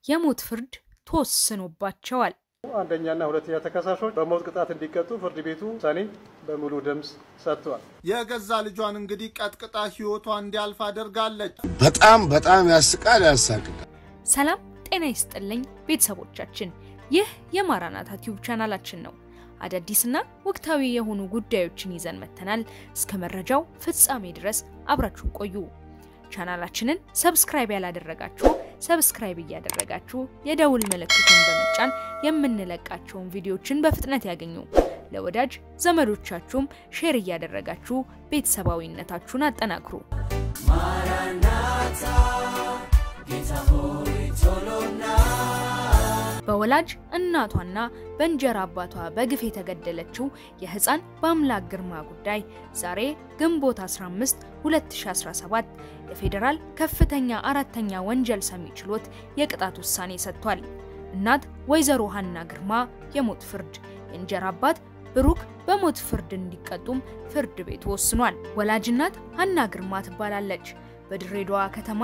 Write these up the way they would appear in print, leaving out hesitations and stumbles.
የሞት ፍርድ ተወስኖባቸዋል። አንደኛና ሁለተኛ ተከሳሾች በሞት ቅጣት እንዲቀጡ ፍርድ ቤቱ ውሳኔ በሙሉ ድምጽ ሰጥቷል። የገዛ ልጇን እንግዲህ ቀጥቅጣ ህይወቷ እንዲያልፍ አድርጋለች። በጣም ያስቃል ያሳቅቃል። ሰላም ጤና ይስጥልኝ ቤተሰቦቻችን፣ ይህ የማራናታ ቲዩብ ቻናላችን ነው። አዳዲስና ወቅታዊ የሆኑ ጉዳዮችን ይዘን መተናል። እስከ መረጃው ፍጻሜ ድረስ አብራችሁ ቆዩ። ቻናላችንን ሰብስክራይብ ያላደረጋችሁ ሰብስክራይብ እያደረጋችሁ የደውል ምልክቱን በመጫን የምንለቃቸውን ቪዲዮችን በፍጥነት ያገኙ። ለወዳጅ ዘመዶቻችሁም ሼር እያደረጋችሁ ቤተሰባዊነታችሁን አጠናክሩ። ማራናታ ጌታ ሆይ ቶሎና። በወላጅ እናቷና በእንጀራ አባቷ በግፍ የተገደለችው የህፃን በአምላክ ግርማ ጉዳይ ዛሬ ግንቦት 15 2017 የፌደራል ከፍተኛ አራተኛ ወንጀል ሰሚ ችሎት የቅጣት ውሳኔ ሰጥቷል። እናት ወይዘሮ ሀና ግርማ የሞት ፍርድ፣ የእንጀራ አባት ብሩክ በሞት ፍርድ እንዲቀጡም ፍርድ ቤቱ ወስኗል። ወላጅ እናት ሀና ግርማ ትባላለች። በድሬዳዋ ከተማ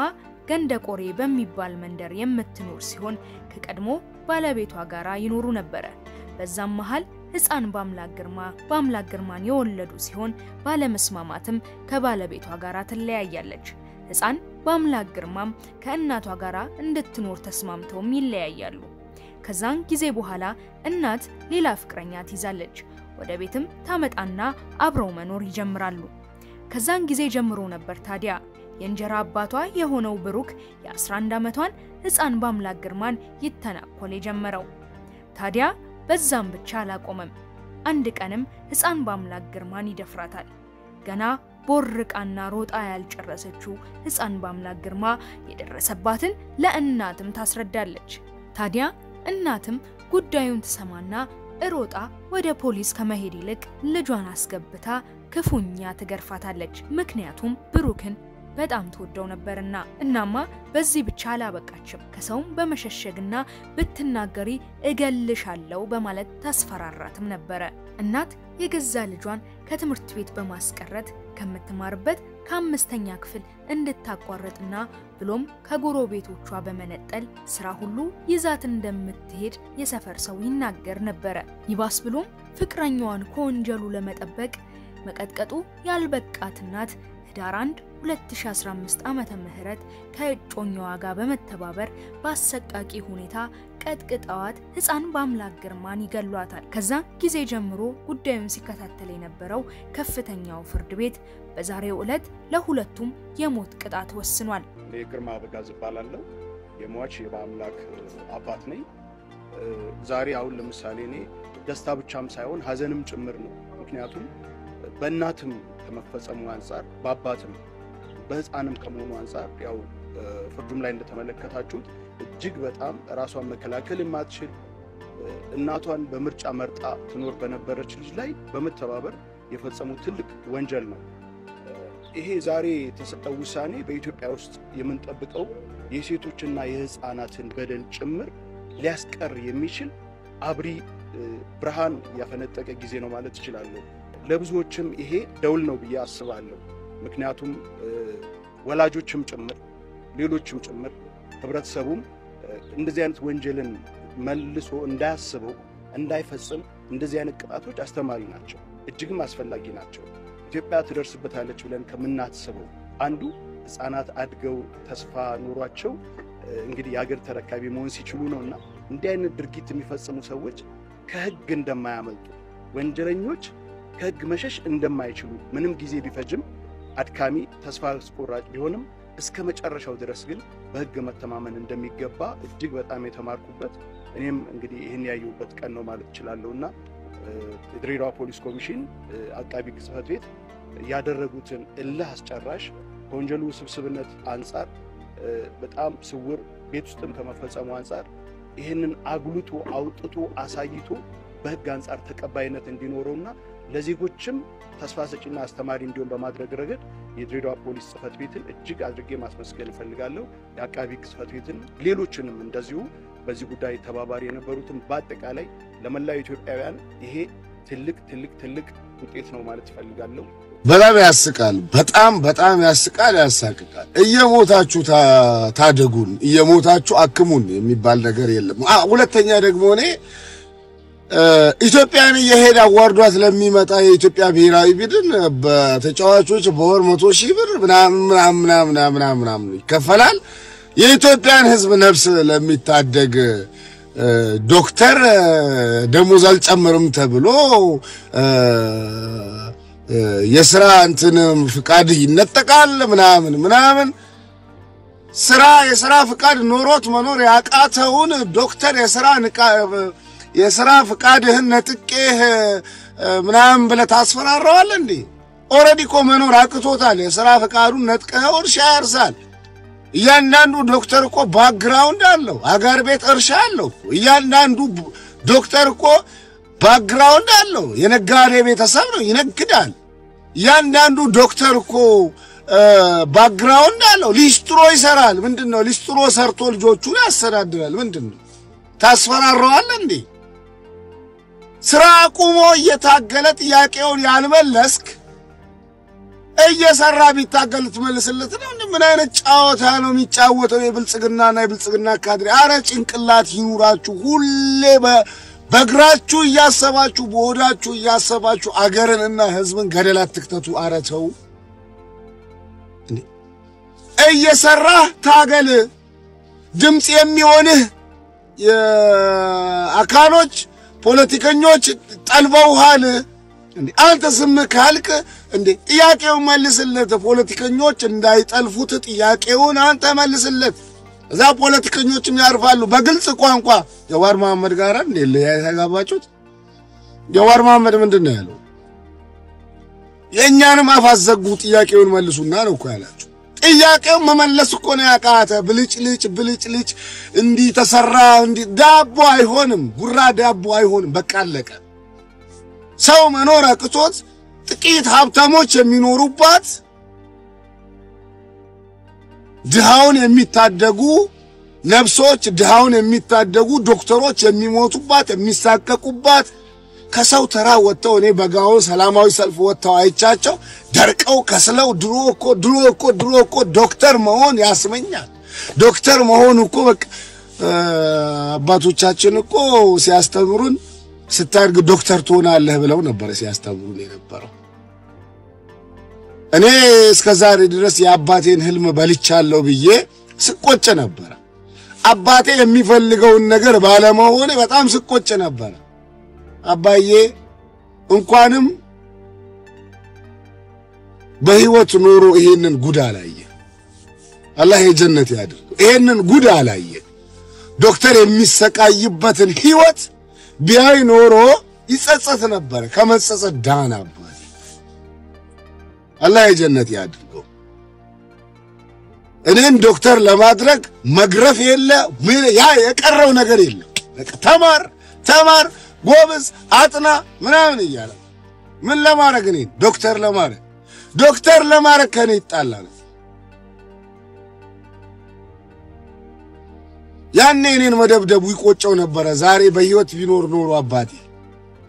ገንደቆሬ በሚባል መንደር የምትኖር ሲሆን ከቀድሞ ባለቤቷ ጋራ ይኖሩ ነበር። በዛም መሃል ህፃን በአምላክ ግርማን የወለዱ ሲሆን ባለመስማማትም ከባለቤቷ ጋራ ትለያያለች። ህፃን በአምላክ ግርማም ከእናቷ ጋራ እንድትኖር ተስማምተው ይለያያሉ። ከዛን ጊዜ በኋላ እናት ሌላ ፍቅረኛ ትይዛለች። ወደ ቤትም ታመጣና አብረው መኖር ይጀምራሉ። ከዛን ጊዜ ጀምሮ ነበር ታዲያ የእንጀራ አባቷ የሆነው ብሩክ የ11 ዓመቷን ህፃን በአምላክ ግርማን ይተናኮል የጀመረው። ታዲያ በዛም ብቻ አላቆመም። አንድ ቀንም ህፃን በአምላክ ግርማን ይደፍራታል። ገና ቦርቃና ሮጣ ያልጨረሰችው ህፃን በአምላክ ግርማ የደረሰባትን ለእናትም ታስረዳለች። ታዲያ እናትም ጉዳዩን ትሰማና እሮጣ ወደ ፖሊስ ከመሄድ ይልቅ ልጇን አስገብታ ክፉኛ ትገርፋታለች። ምክንያቱም ብሩክን በጣም ተወደው ነበርና። እናማ በዚህ ብቻ አላበቃችም። ከሰውም በመሸሸግና ብትናገሪ እገልሻለሁ በማለት ታስፈራራትም ነበር። እናት የገዛ ልጇን ከትምህርት ቤት በማስቀረት ከምትማርበት ከ5ኛ ክፍል እንድታቋርጥና ብሎም ከጎረቤቶቿ በመነጠል ስራ ሁሉ ይዛት እንደምትሄድ የሰፈር ሰው ይናገር ነበር። ይባስ ብሎም ፍቅረኛዋን ከወንጀሉ ለመጠበቅ መቀጥቀጡ ያልበቃት እናት ህዳር 1 2015 ዓመተ ምህረት ከእጮኛዋ ጋር በመተባበር በአሰቃቂ ሁኔታ ቀጥቅጣዋት ህፃን በአምላክ ግርማን ይገሏታል። ከዛ ጊዜ ጀምሮ ጉዳዩን ሲከታተል የነበረው ከፍተኛው ፍርድ ቤት በዛሬው ዕለት ለሁለቱም የሞት ቅጣት ወስኗል። ግርማ በጋዝ ባላለው የሟች የበአምላክ አባት ነኝ። ዛሬ አሁን ለምሳሌ እኔ ደስታ ብቻም ሳይሆን ሀዘንም ጭምር ነው። ምክንያቱም በእናትም ከመፈጸሙ አንፃር በአባትም በህፃንም ከመሆኑ አንፃር ያው ፍርዱም ላይ እንደተመለከታችሁት እጅግ በጣም ራሷን መከላከል የማትችል እናቷን በምርጫ መርጣ ትኖር በነበረች ልጅ ላይ በመተባበር የፈጸሙት ትልቅ ወንጀል ነው። ይሄ ዛሬ የተሰጠው ውሳኔ በኢትዮጵያ ውስጥ የምንጠብቀው የሴቶችና የህፃናትን በደል ጭምር ሊያስቀር የሚችል አብሪ ብርሃን ያፈነጠቀ ጊዜ ነው ማለት እችላለሁ። ለብዙዎችም ይሄ ደውል ነው ብዬ አስባለሁ። ምክንያቱም ወላጆችም ጭምር ሌሎችም ጭምር ህብረተሰቡም እንደዚህ አይነት ወንጀልን መልሶ እንዳያስበው እንዳይፈጽም እንደዚህ አይነት ቅጣቶች አስተማሪ ናቸው፣ እጅግም አስፈላጊ ናቸው። ኢትዮጵያ ትደርስበታለች ብለን ከምናስበው አንዱ ህፃናት አድገው ተስፋ ኑሯቸው እንግዲህ የሀገር ተረካቢ መሆን ሲችሉ ነውና እንዲህ አይነት ድርጊት የሚፈጽሙ ሰዎች ከህግ እንደማያመልጡ፣ ወንጀለኞች ከህግ መሸሽ እንደማይችሉ ምንም ጊዜ ቢፈጅም አድካሚ ተስፋ አስቆራጭ ቢሆንም እስከ መጨረሻው ድረስ ግን በህግ መተማመን እንደሚገባ እጅግ በጣም የተማርኩበት እኔም እንግዲህ ይሄን ያየሁበት ቀን ነው ማለት እችላለሁና የድሬዳዋ ፖሊስ ኮሚሽን አቃቢ ጽሕፈት ቤት ያደረጉትን እልህ አስጨራሽ ከወንጀሉ ስብስብነት አንፃር በጣም ስውር ቤት ውስጥም ከመፈጸሙ አንፃር ይሄንን አጉልቶ አውጥቶ አሳይቶ በህግ አንፃር ተቀባይነት እንዲኖረውና ለዜጎችም ተስፋ ሰጪና አስተማሪ እንዲሆን በማድረግ ረገድ የድሬዳዋ ፖሊስ ጽሕፈት ቤትን እጅግ አድርጌ ማስመስገን እፈልጋለሁ። የአቃቢ ጽሕፈት ቤትን ሌሎችንም እንደዚሁ በዚህ ጉዳይ ተባባሪ የነበሩትን በአጠቃላይ ለመላው ኢትዮጵያውያን ይሄ ትልቅ ውጤት ነው ማለት እፈልጋለሁ። በጣም ያስቃል በጣም ያስቃል ያሳቅቃል እየሞታችሁ ታደጉን እየሞታችሁ አክሙን የሚባል ነገር የለም ሁለተኛ ደግሞ እኔ ኢትዮጵያን የሄዳ ዋርዷት ለሚመጣ የኢትዮጵያ ብሔራዊ ቡድን በተጫዋቾች በወር 100,000 ብር ምናምን ይከፈላል የኢትዮጵያን ህዝብ ነፍስ ለሚታደግ ዶክተር ደሞዝ አልጨምርም ተብሎ የሥራ ፍቃድ ይነጠቃል ምናምን የሥራ ፍቃድ ኖሮት መኖር ያቃተውን ዶክተር የሥራ ፍቃድህን ነጥቄህ ምናምን ብለህ ታስፈራራዋል እንዴ ኦሬዲ እኮ መኖር አቅቶታል የሥራ ፍቃዱን ነጥቀው እርሻ ያርሳል እያንዳንዱ ዶክተር እኮ ባክግራውንድ አለው አገር ቤት እርሻ አለው እያንዳንዱ ዶክተር እኮ ባክግራውንድ አለው የነጋዴ ቤተሰብ ነው ይነግዳል እያንዳንዱ ዶክተር እኮ ባክግራውንድ አለው ሊስትሮ ይሰራል ምንድነው ሊስትሮ ሰርቶ ልጆቹን ያስተዳድራል ምንድነው ታስፈራራዋል እንዴ ስራ አቁሞ እየታገለ ጥያቄውን ያልመለስክ እየሰራ ቢታገል ትመልስለት ነው ምን አይነት ጫወታ ነው የሚጫወተው የብልጽግና ካድሬ አረ ጭንቅላት ይኑራችሁ ሁሌ በግራችሁ ያሰባችሁ በሆዳችሁ ያሰባችሁ አገርንና ህዝብን ገደላት ትክተቱ አረተው እየሰራ ታገል ድምጽ የሚሆንህ የአካሎች ፖለቲከኞች ጠልበውሃል እንዴ አንተ ስም ካልክ እንዴ ጥያቄውን መልስለት ፖለቲከኞች እንዳይጠልፉት ጥያቄውን አንተ መልስለት እዛ ፖለቲከኞችም ያርፋሉ በግልጽ ቋንቋ ጀዋር መሐመድ ጋር እንዴ ለያጋባችሁት ጀዋር መሐመድ ምንድነው ያለው የኛንም አፋዘጉ ጥያቄውን መልሱና ነው እኮ ያላችሁ ጥያቄው መመለስ እኮ ነው ያቃተ ብልጭልጭ እንዲ ተሰራ እንዲ ዳቦ አይሆንም ጉራ ዳቦ አይሆንም በቃ አለቀ ሰው መኖር አቅቶት ጥቂት ሀብታሞች የሚኖሩባት ድሃውን የሚታደጉ ነፍሶች ድሃውን የሚታደጉ ዶክተሮች የሚሞቱባት የሚሳቀቁባት ከሰው ተራ ወጣው እኔ በጋው ሰላማዊ ሰልፍ ወጣው አይቻቸው ደርቀው ከስለው ድሮ እኮ ዶክተር መሆን ያስመኛል ዶክተር መሆን እኮ በቃ አባቶቻችን እኮ ሲያስተምሩን ስታርግ ዶክተር ትሆናለህ ብለው ነበር ሲያስተምሩን የነበረው እኔ እስከዛሬ ድረስ የአባቴን ህልም በልቻለሁ ብዬ ስቆጭ ነበር አባቴ የሚፈልገውን ነገር ባለመሆነ በጣም ስቆጭ ነበር አባዬ እንኳንም በህይወት ኖሮ ይሄንን ጉዳ ላይ አላህ የጀነት ያድርግ ይሄንን ጉዳ ላይ ዶክተር የሚሰቃይበትን ህይወት ቢያይ ኖሮ ይጸጸት ነበር ከመጸጸት ዳና አባቴ አላህ የጀነት ያድርገው እኔን ዶክተር ለማድረግ መግረፍ የለ ያ የቀረው ነገር የለም በቃ ተማር ጎበዝ አጥና ምናምን ይያለ ምን ለማድረግ እኔ ዶክተር ለማድረግ ከኔ ይጣላል ያኔ እኔን መደብደቡ ይቆጨው ነበር ዛሬ በህይወት ቢኖር ኖሮ አባቴ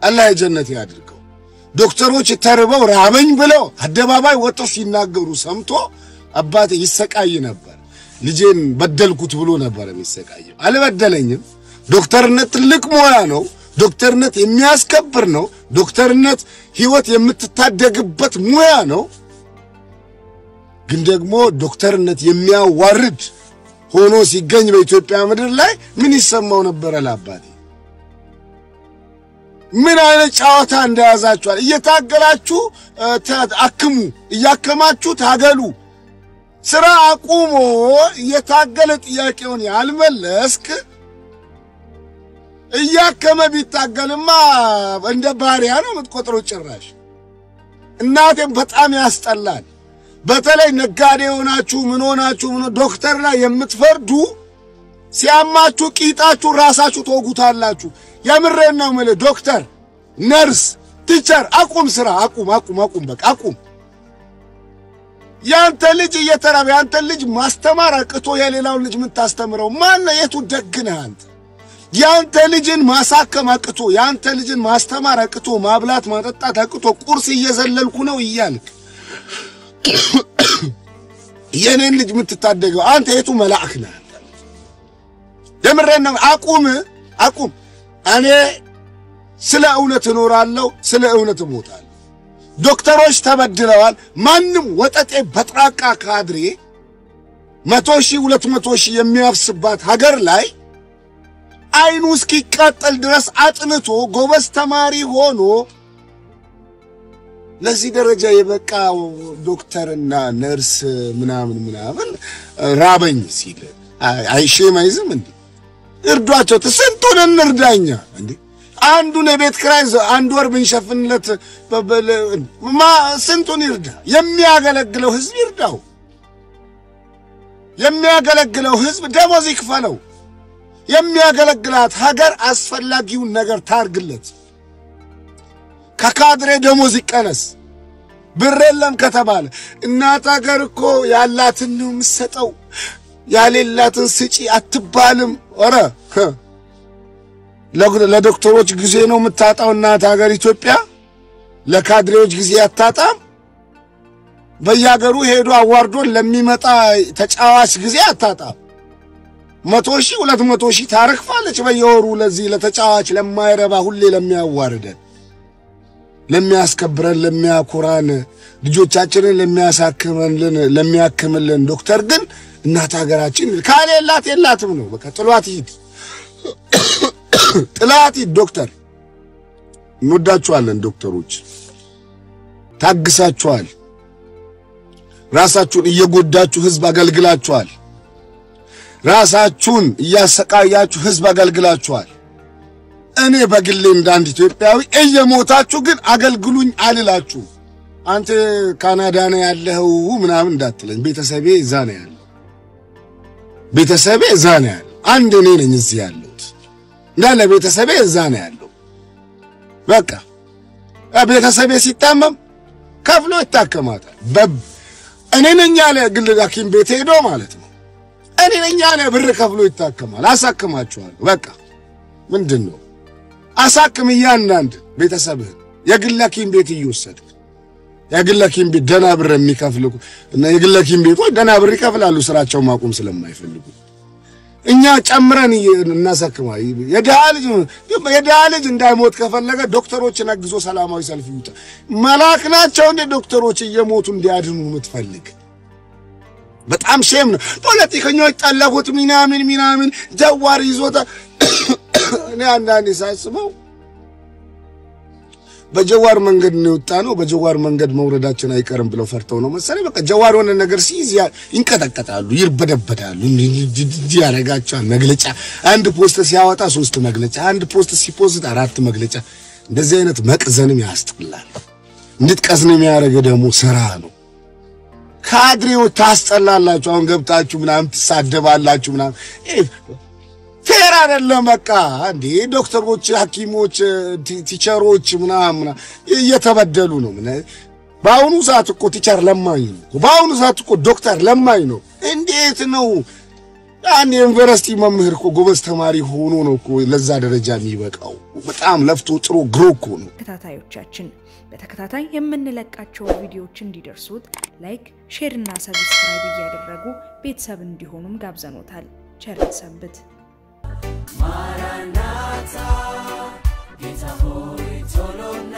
አላህ የጀነት ያድርገው ዶክተሮች ተርበው ራበኝ ብለው አደባባይ ወጥተው ሲናገሩ ሰምቶ አባቴ ይሰቃይ ነበር ልጄን በደልኩት ብሎ ነበር የሚሰቃየው አልበደለኝም ዶክተርነት ትልቅ ሙያ ነው ዶክተርነት የሚያስከብር ነው ዶክተርነት ህይወት የምትታደግበት ሙያ ነው ግን ደግሞ ዶክተርነት የሚያዋርድ ሆኖ ሲገኝ በኢትዮጵያ ምድር ላይ ምን ይሰማው ነበር ለአባቴ ምን አይነት ጫዋታ እንደያዛችኋል እየታገላችሁ አክሙ እያከማችሁ ታገሉ ስራ አቁሞ እየታገለ ጥያቄውን ያልመለስክ እያከመ ቢታገልማ እንደ ባሪያ ነው የምትቆጥረው ጭራሽ እናቴም በጣም ያስጠላል በተለይ ነጋዴ ሆናችሁ ምን ዶክተር ላይ የምትፈርዱ ሲያማችሁ ቂጣችሁ ራሳችሁ ተወጉታላችሁ የምሬን ነው ማለት ዶክተር ነርስ ቲቸር አቁም ስራ አቁም በቃ አቁም ያንተ ልጅ እየተራበ ያንተ ልጅ ማስተማር አቅቶ የሌላውን ልጅ ምን ታስተምረው ማን ነው የቱ ደግነህ አንተ ያንተ ልጅን ማሳከም አቅቶ ያንተ ልጅን ማስተማር አቅቶ ማብላት ማጠጣት አቅቶ ቁርስ እየዘለልኩ ነው ይያልክ የኔን ልጅ የምትታደገው አንተ የቱ መልአክ ነህ? ደምረን አቁም። እኔ ስለ እውነት እኖራለሁ፣ ስለ እውነት እሞታለሁ። ዶክተሮች ተበድለዋል። ማንም ወጠጤ በጥራቃ ካድሬ 100,000 200,000 የሚያፍስባት ሀገር ላይ አይኑ እስኪቃጠል ድረስ አጥንቶ ጎበዝ ተማሪ ሆኖ ለዚህ ደረጃ የበቃው ዶክተርና ነርስ ምናምን ራበኝ ሲል አይሼም አይዝም እንዴ? እርዷቸው። ስንቱን እንርዳኛ እንዴ? አንዱን የቤት ኪራይ አንድ ወር ብንሸፍንለት ስንቱን ይርዳ? የሚያገለግለው ህዝብ ይርዳው። የሚያገለግለው ህዝብ ደሞዝ ይክፈለው። የሚያገለግላት ሀገር አስፈላጊውን ነገር ታርግለት። ከካድሬ ደሞዝ ይቀነስ። ብር የለም ከተባለ እናት ሀገር እኮ ያላትን ነው የምትሰጠው፣ ያሌላትን ስጪ አትባልም። ኧረ ለዶክተሮች ጊዜ ነው የምታጣው እናት ሀገር ኢትዮጵያ፣ ለካድሬዎች ጊዜ አታጣም። በየሀገሩ ሄዶ አዋርዶን ለሚመጣ ተጫዋች ጊዜ አታጣም። 100,000 200,000 ታረክፋለች በየወሩ ለዚህ ለተጫዋች ለማይረባ ሁሌ ለሚያዋርደን፣ ለሚያስከብረን፣ ለሚያኩራን፣ ልጆቻችንን ለሚያክምልን ዶክተር ግን እናት ሀገራችን ካሌላት የላትም ነው። በቃ ጥሏት ይሄድ ዶክተር። እንወዳችኋለን ዶክተሮች፣ ታግሳችኋል። ራሳችሁን እየጎዳችሁ ህዝብ አገልግላችኋል። ራሳችሁን እያሰቃያችሁ ህዝብ አገልግላችኋል። እኔ በግሌ እንዳንድ ኢትዮጵያዊ እየሞታችሁ ግን አገልግሉኝ አልላችሁ። አንተ ካናዳ ነው ያለኸው ምናምን እንዳትለኝ። ቤተሰቤ እዛ ነው ያለው። አንድ እኔ ነኝ እዚህ ያለሁት። እንዳለ ቤተሰቤ እዛ ነው ያለው። በቃ ቤተሰቤ ሲታመም ከፍሎ ይታከማታል። እኔ ነኝ ያለ ግል ሐኪም ቤት ሄዶ ማለት ነው። እኔ ነኝ ያለ ብር ከፍሎ ይታከማል። አሳክማችኋል። በቃ ምንድነው? አሳክም እያንዳንድ ቤተሰብህ የግል ሐኪም ቤት እየወሰድክ የግል ሐኪም ቤት ደና ብር የሚከፍሉ እና የግል ሐኪም ቤቶች ደና ብር ይከፍላሉ ስራቸው ማቆም ስለማይፈልጉ። እኛ ጨምረን እናሳክማ። የደሃ ልጅ እንዳይሞት ከፈለገ ዶክተሮችን አግዞ ሰላማዊ ሰልፍ ይውጣ። መላክ ናቸው እንደ ዶክተሮች እየሞቱ እንዲያድኑ የምትፈልግ በጣም ሼም ነው። ፖለቲከኞች ጠለፉት ምናምን ጀዋር ይዞታ። እኔ አንዳንዴ ሳስበው በጀዋር መንገድ ነው የወጣነው፣ በጀዋር መንገድ መውረዳችን አይቀርም ብለው ፈርተው ነው መሰለኝ። በቃ ጀዋር ሆነ ነገር ሲይዝ ይንቀጠቀጣሉ፣ ይርበደበዳሉ፣ እንዲህ ያረጋቸዋል። መግለጫ አንድ ፖስት ሲያወጣ 3 መግለጫ፣ አንድ ፖስት ሲፖስት 4 መግለጫ። እንደዚህ አይነት መቅዘንም ያስጠላል። እንድትቀዝን የሚያደርግ ደግሞ ስራ ነው። ካድሬዎች ታስጠላላችሁ። አሁን ገብታችሁ ምናምን ትሳደባላችሁ ምናምን ፌር አይደለም። በቃ እንዴ ዶክተሮች፣ ሐኪሞች፣ ቲቸሮች ምናምን እየተበደሉ ነው። በአሁኑ ሰዓት እኮ ቲቸር ለማኝ ነው። በአሁኑ ሰዓት እኮ ዶክተር ለማኝ ነው። እንዴት ነው አንድ ዩኒቨርሲቲ መምህር እኮ ጎበዝ ተማሪ ሆኖ ነው እኮ ለዛ ደረጃ የሚበቃው? በጣም ለፍቶ ጥሩ ግሮ እኮ ነው። ተከታታዮቻችን በተከታታይ የምንለቃቸው ቪዲዮዎች እንዲደርሱት ላይክ፣ ሼር እና ሰብስክራይብ እያደረጉ ቤተሰብ እንዲሆኑም ጋብዘኖታል። ቸር ሰንብት። ማራናታ ጌታ ሆይ ቶሎና